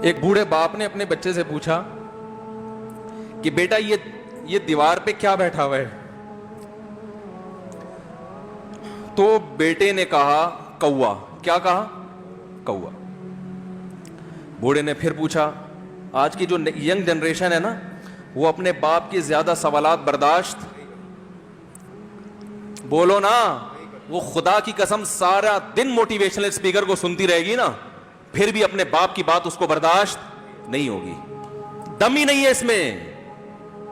ایک بوڑھے باپ نے اپنے بچے سے پوچھا کہ بیٹا یہ دیوار پہ کیا بیٹھا ہوا ہے؟ تو بیٹے نے کہا کوا۔ کیا کہا؟ کوا۔ بوڑھے نے پھر پوچھا، آج کی جو ینگ جنریشن ہے نا، وہ اپنے باپ کے زیادہ سوالات برداشت، بولو نا، وہ خدا کی قسم سارا دن موٹیویشنل اسپیکر کو سنتی رہے گی نا، پھر بھی اپنے باپ کی بات اس کو برداشت نہیں ہوگی۔ دم ہی نہیں ہے اس میں،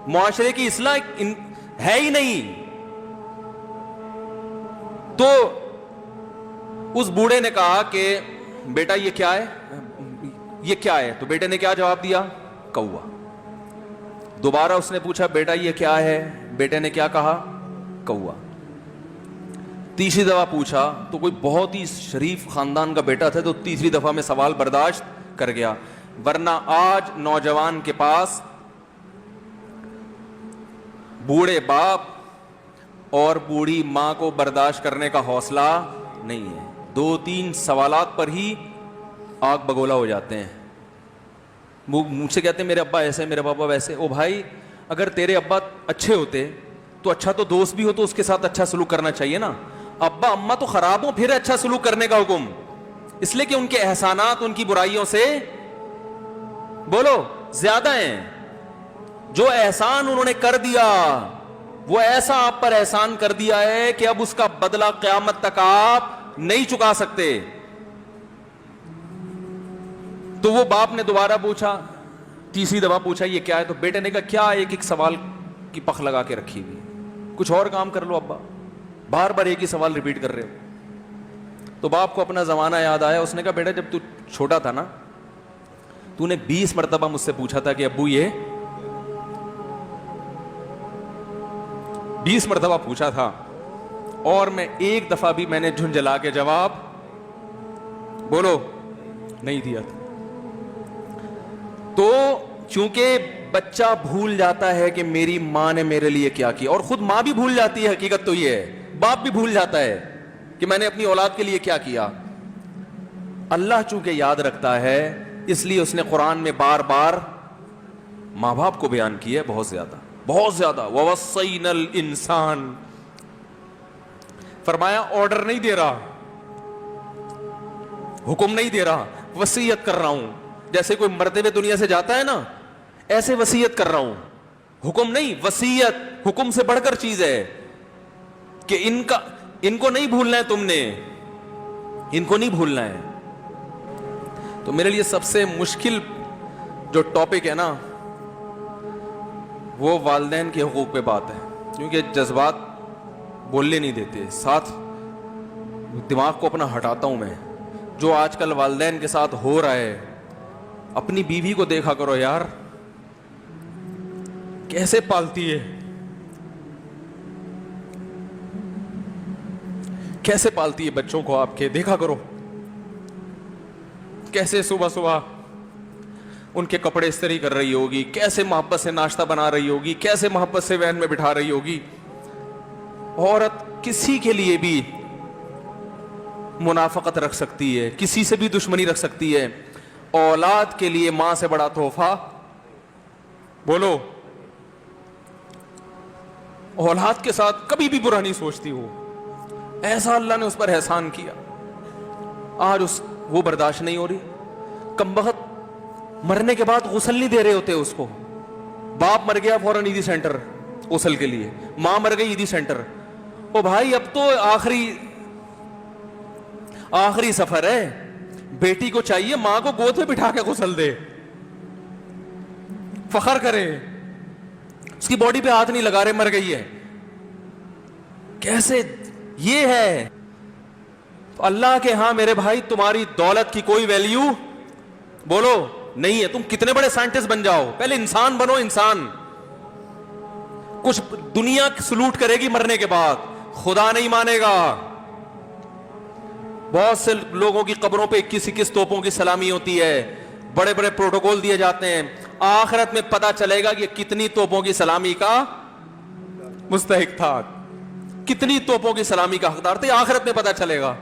معاشرے کی اصلاح ہے ہی نہیں۔ تو اس بوڑھے نے کہا کہ بیٹا یہ کیا ہے؟ یہ کیا ہے؟ تو بیٹے نے کیا جواب دیا؟ کوا۔ دوبارہ اس نے پوچھا بیٹا یہ کیا ہے؟ بیٹے نے کیا کہا؟ کوا۔ تیسری دفعہ پوچھا تو کوئی بہت ہی شریف خاندان کا بیٹا تھا، تو تیسری دفعہ میں سوال برداشت کر گیا، ورنہ آج نوجوان کے پاس بوڑھے باپ اور بوڑھی ماں کو برداشت کرنے کا حوصلہ نہیں ہے۔ 2-3 سوالات پر ہی آگ بگولا ہو جاتے ہیں۔ مجھ سے کہتے ہیں میرے ابا ایسے، میرے پاپا ویسے۔ او بھائی، اگر تیرے ابا اچھے ہوتے تو اچھا تو دوست بھی ہو تو اس کے ساتھ اچھا سلوک کرنا چاہیے نا۔ ابا اما تو خراب ہو، پھر اچھا سلوک کرنے کا حکم، اس لیے کہ ان کے احسانات ان کی برائیوں سے بولو زیادہ ہیں۔ جو احسان انہوں نے کر دیا وہ ایسا آپ پر احسان کر دیا ہے کہ اب اس کا بدلہ قیامت تک آپ نہیں چکا سکتے۔ تو وہ باپ نے دوبارہ پوچھا، تیسری دفعہ پوچھا یہ کیا ہے؟ تو بیٹے نے کہا کیا ایک سوال کی پخ لگا کے رکھی ہوئی، کچھ اور کام کر لو ابا، بار بار ایک ہی سوال ریپیٹ کر رہے ہو۔ تو باپ کو اپنا زمانہ یاد آیا، اس نے کہا بیٹا جب تو چھوٹا تھا نا، تو نے 20 مرتبہ مجھ سے پوچھا تھا کہ ابو یہ 20 مرتبہ پوچھا تھا، اور میں ایک دفعہ بھی میں نے جھنجھلا کے جواب بولو نہیں دیا تھا۔ تو چونکہ بچہ بھول جاتا ہے کہ میری ماں نے میرے لیے کیا کیا، اور خود ماں بھی بھول جاتی ہے، حقیقت تو یہ ہے، باپ بھی بھول جاتا ہے کہ میں نے اپنی اولاد کے لیے کیا کیا۔ اللہ چونکہ یاد رکھتا ہے، اس لیے اس نے قرآن میں بار بار ماں باپ کو بیان کیا ہے، بہت زیادہ بہت زیادہ۔ وَوَصَّيْنَا الْإِنسَانَ، فرمایا آرڈر نہیں دے رہا، حکم نہیں دے رہا، وصیت کر رہا ہوں۔ جیسے کوئی مرتے ہوئے دنیا سے جاتا ہے نا، ایسے وصیت کر رہا ہوں، حکم نہیں۔ وصیت حکم سے بڑھ کر چیز ہے کہ ان کو نہیں بھولنا ہے، تم نے ان کو نہیں بھولنا ہے۔ تو میرے لیے سب سے مشکل جو ٹاپک ہے نا، وہ والدین کے حقوق پہ بات ہے، کیونکہ جذبات بولنے نہیں دیتے، ساتھ دماغ کو اپنا ہٹاتا ہوں میں۔ جو آج کل والدین کے ساتھ ہو رہا ہے، اپنی بیوی کو دیکھا کرو یار، کیسے پالتی ہے، کیسے پالتی ہے بچوں کو آپ کے، دیکھا کرو کیسے صبح صبح ان کے کپڑے استری کر رہی ہوگی، کیسے محبت سے ناشتہ بنا رہی ہوگی، کیسے محبت سے وین میں بٹھا رہی ہوگی۔ عورت کسی کے لیے بھی منافقت رکھ سکتی ہے، کسی سے بھی دشمنی رکھ سکتی ہے، اولاد کے لیے ماں سے بڑا تحفہ بولو، اولاد کے ساتھ کبھی بھی برا نہیں سوچتی ہو، ایسا اللہ نے اس پر احسان کیا، آج وہ برداشت نہیں ہو رہی۔ کمبخت مرنے کے بعد غسل نہیں دے رہے ہوتے اس کو، باپ مر گیا فوراً عیدی سینٹر غسل کے لیے، ماں مر گئی عیدی سینٹر۔ او بھائی اب تو آخری سفر ہے، بیٹی کو چاہیے ماں کو گود میں بٹھا کے غسل دے، فخر کرے، اس کی باڈی پہ ہاتھ نہیں لگا رہے، مر گئی ہے۔ کیسے یہ ہے؟ اللہ کے ہاں میرے بھائی تمہاری دولت کی کوئی ویلیو بولو نہیں ہے، تم کتنے بڑے سائنٹسٹ بن جاؤ، پہلے انسان بنو، انسان۔ کچھ دنیا سلوٹ کرے گی مرنے کے بعد، خدا نہیں مانے گا۔ بہت سے لوگوں کی قبروں پہ 21 توپوں کی سلامی ہوتی ہے، بڑے بڑے پروٹوکول دیے جاتے ہیں، آخرت میں پتا چلے گا کہ کتنی توپوں کی سلامی کا مستحق تھا، کتنی توپوں کی سلامی کا حقدار تھے، آخرت میں پتا چلے گا۔